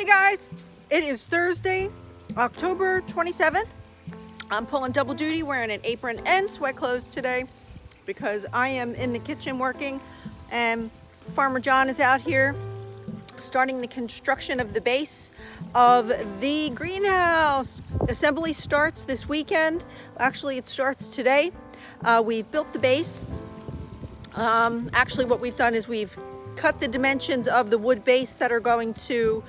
Hey guys, it is Thursday, October 27th. I'm pulling double duty, wearing an apron and sweat clothes today because I am in the kitchen working, and Farmer John is out here starting the construction of the base of the greenhouse. Assembly starts this weekend. Actually, it starts today. We've built the base. Actually, what we've done is we've cut the dimensions of the wood base that are going to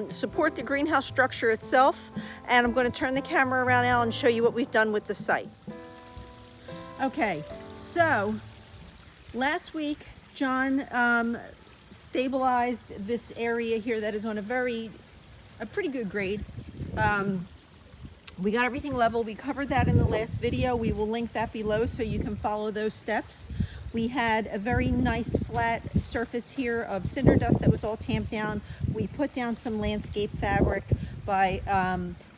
support the greenhouse structure itself. And I'm going to turn the camera around now and show you what we've done with the site. Okay, so last week, John stabilized this area here that is on a pretty good grade. We got everything level. We covered that in the last video. We will link that below so you can follow those steps. We had a very nice flat surface here of cinder dust that was all tamped down. We put down some landscape fabric by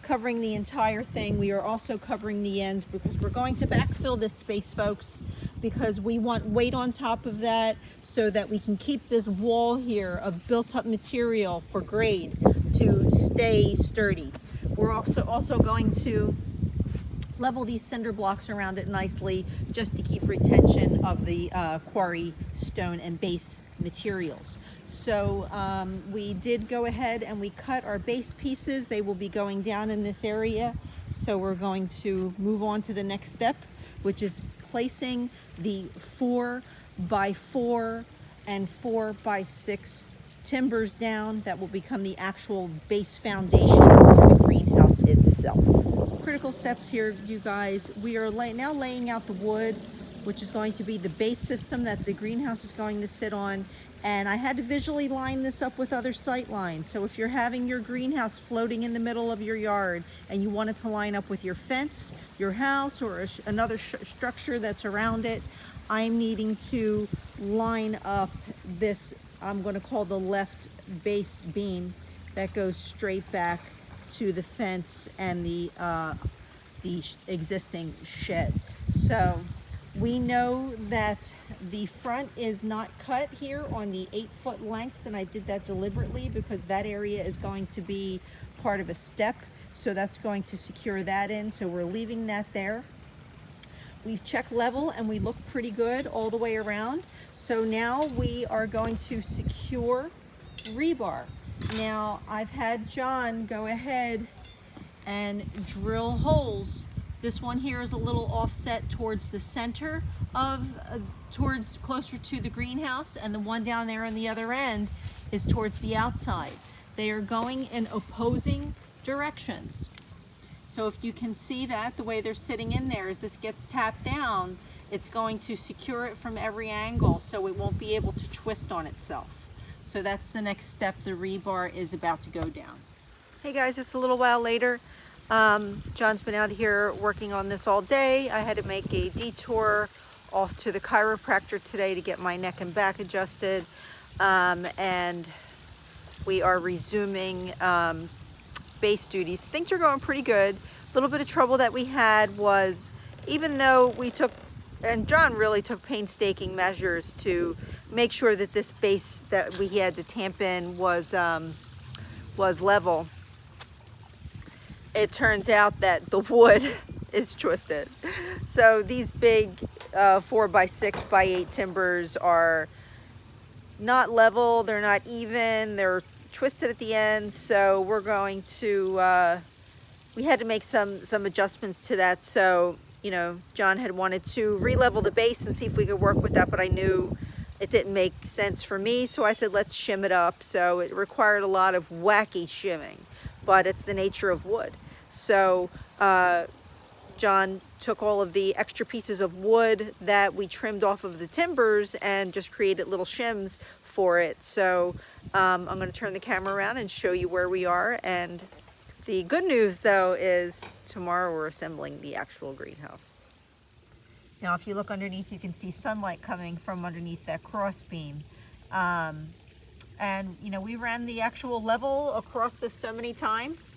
covering the entire thing. We are also covering the ends because we're going to backfill this space, folks, because we want weight on top of that so that we can keep this wall here of built up material for grade to stay sturdy. We're also going to level these cinder blocks around it nicely just to keep retention of the quarry stone and base materials. So we did go ahead and we cut our base pieces. They will be going down in this area. So we're going to move on to the next step, which is placing the 4x4 and 4x6 timbers down that will become the actual base foundation for the greenhouse itself. Critical steps here, you guys. We are now laying out the wood, which is going to be the base system that the greenhouse is going to sit on. And I had to visually line this up with other sight lines. So if you're having your greenhouse floating in the middle of your yard and you want it to line up with your fence, your house, or another structure that's around it, I'm needing to line up this, I'm going to call the left base beam that goes straight back to the fence and the existing shed. So we know that the front is not cut here on the 8-foot lengths, and I did that deliberately because that area is going to be part of a step, so that's going to secure that in, so we're leaving that there. We've checked level and we look pretty good all the way around. So now we are going to secure rebar. Now I've had John go ahead and drill holes. This one here is a little offset towards the center of, towards closer to the greenhouse, and the one down there on the other end is towards the outside. They are going in opposing directions. So if you can see that, the way they're sitting in there, as this gets tapped down, it's going to secure it from every angle so it won't be able to twist on itself. So that's the next step the rebar is about to go down. Hey guys, it's a little while later. John's been out here working on this all day. I had to make a detour off to the chiropractor today to get my neck and back adjusted. And we are resuming base duties. Things are going pretty good. A little bit of trouble that we had was, even though we took, and John really took painstaking measures to make sure that this base that we had to tamp in was level, it turns out that the wood is twisted. So these big 4x6x8 timbers are not level, they're not even, they're twisted at the end. So we're going to, we had to make some adjustments to that. So, you know, John had wanted to re-level the base and see if we could work with that, but I knew it didn't make sense for me. So I said, let's shim it up. So it required a lot of wacky shimming, but it's the nature of wood. So John took all of the extra pieces of wood that we trimmed off of the timbers and just created little shims for it. So I'm going to turn the camera around and show you where we are. And the good news, though, is tomorrow we're assembling the actual greenhouse. Now, if you look underneath, you can see sunlight coming from underneath that cross beam. And, you know, we ran the actual level across this so many times.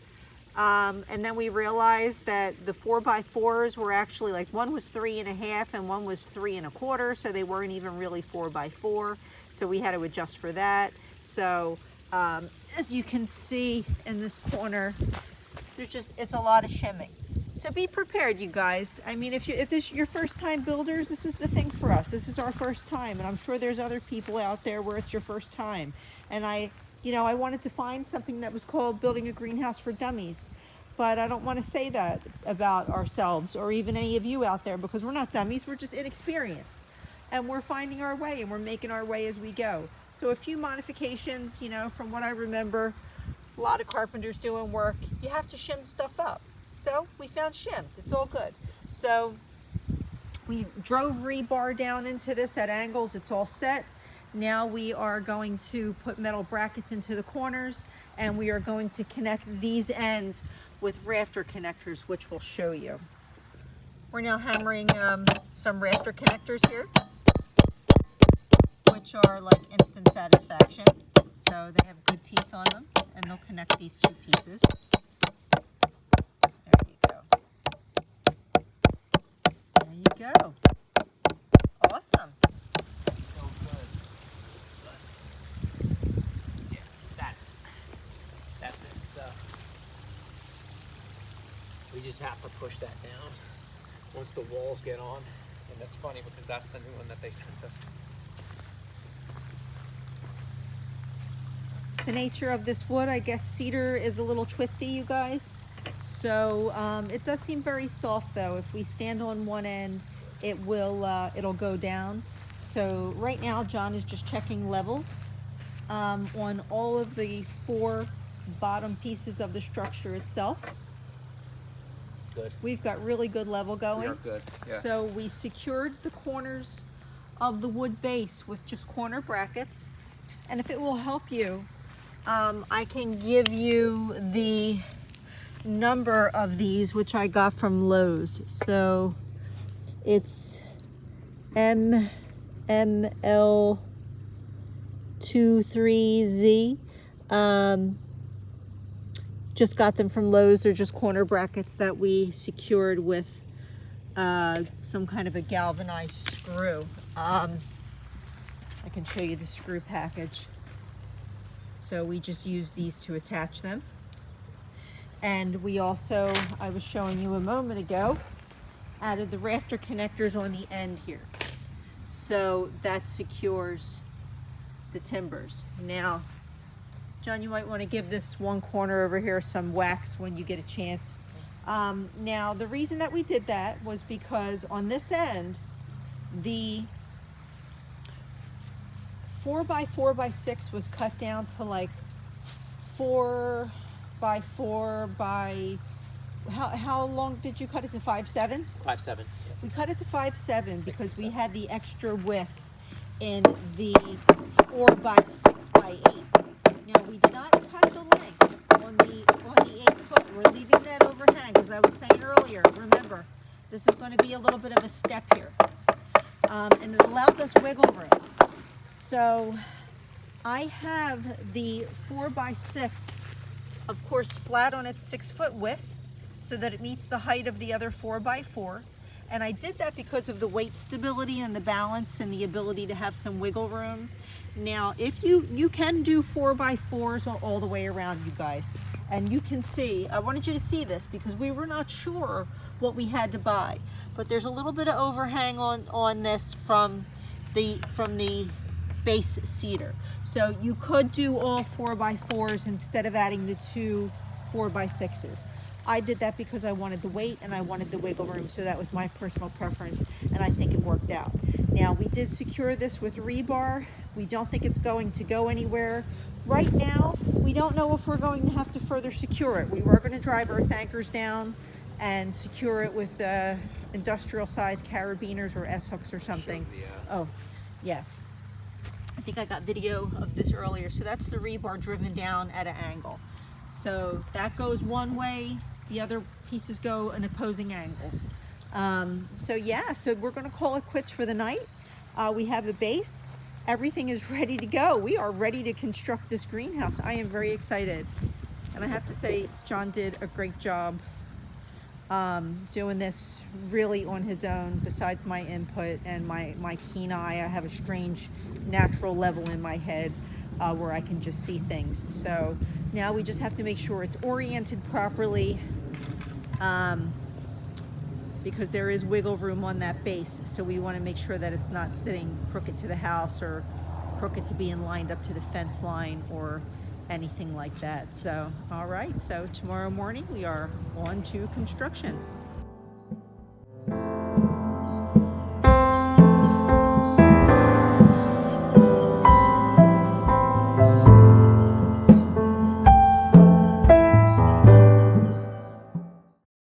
And then we realized that the 4x4s were actually, like, one was 3.5 and one was 3.25, so they weren't even really 4x4. So we had to adjust for that. So As you can see in this corner, it's a lot of shimming. So be prepared, you guys. I mean, if this is your first time builders, this is the thing for us. This is our first time, and I'm sure there's other people out there where it's your first time. And I wanted to find something that was called Building a Greenhouse for Dummies. But I don't want to say that about ourselves or even any of you out there, because we're not dummies, we're just inexperienced. And we're finding our way, and we're making our way as we go. So a few modifications, from what I remember, a lot of carpenters doing work, you have to shim stuff up. So we found shims, it's all good. So we drove rebar down into this at angles, it's all set. Now we are going to put metal brackets into the corners, and we are going to connect these ends with rafter connectors, which we'll show you. We're now hammering some rafter connectors here, which are like instant satisfaction. So they have good teeth on them, and they'll connect these two pieces. There you go. There you go. Awesome. Still good. But, yeah, that's it. So we just have to push that down once the walls get on. And that's funny because that's the new one that they sent us. The nature of this wood, I guess cedar is a little twisty, you guys. So it does seem very soft though. If we stand on one end, it'll go down. So right now, John is just checking level on all of the 4 bottom pieces of the structure itself. Good. We've got really good level going. We are good. Yeah. So we secured the corners of the wood base with just corner brackets. And if it will help you, I can give you the number of these, which I got from Lowe's. So it's MML23Z. Just got them from Lowe's. They're just corner brackets that we secured with some kind of a galvanized screw. I can show you the screw package. So we just use these to attach them. And we also, I was showing you a moment ago, added the rafter connectors on the end here. So that secures the timbers. Now, John, you might want to give this one corner over here some wax when you get a chance. Now, the reason that we did that was because on this end, the 4x4x6 was cut down to like 4x4x. How long did you cut it to? 5'7"? 5'7". Yeah. We cut it to 5'7" because we had the extra width in the 4x6x8. Now we did not cut the length on the 8-foot. We're leaving that overhang, as I was saying earlier. Remember, this is going to be a little bit of a step here, and it allowed us wiggle room. So I have the 4x6, of course, flat on its 6-foot width, so that it meets the height of the other 4x4. And I did that because of the weight stability and the balance and the ability to have some wiggle room. Now, if you can do 4x4s all the way around, you guys, and you can see, I wanted you to see this because we were not sure what we had to buy, but there's a little bit of overhang on this from the base cedar. So you could do all 4x4s instead of adding the 2 4x6s. I did that because I wanted the weight and I wanted the wiggle room, so that was my personal preference, and I think it worked out. Now, we did secure this with rebar. We don't think it's going to go anywhere. Right now, we don't know if we're going to have to further secure it. We were going to drive earth anchors down and secure it with industrial size carabiners or S-hooks or something. Sure, yeah. Oh, yeah. I think I got video of this earlier. So that's the rebar driven down at an angle. So that goes one way, the other pieces go in opposing angles. So yeah, so we're gonna call it quits for the night. We have a base, everything is ready to go. We are ready to construct this greenhouse. I am very excited. And I have to say, John did a great job doing this really on his own, besides my input and my keen eye. I have a strange natural level in my head. where I can just see things. So now we just have to make sure it's oriented properly, because there is wiggle room on that base. So we want to make sure that it's not sitting crooked to the house or crooked to being lined up to the fence line or anything like that. So, all right, so tomorrow morning we are on to construction.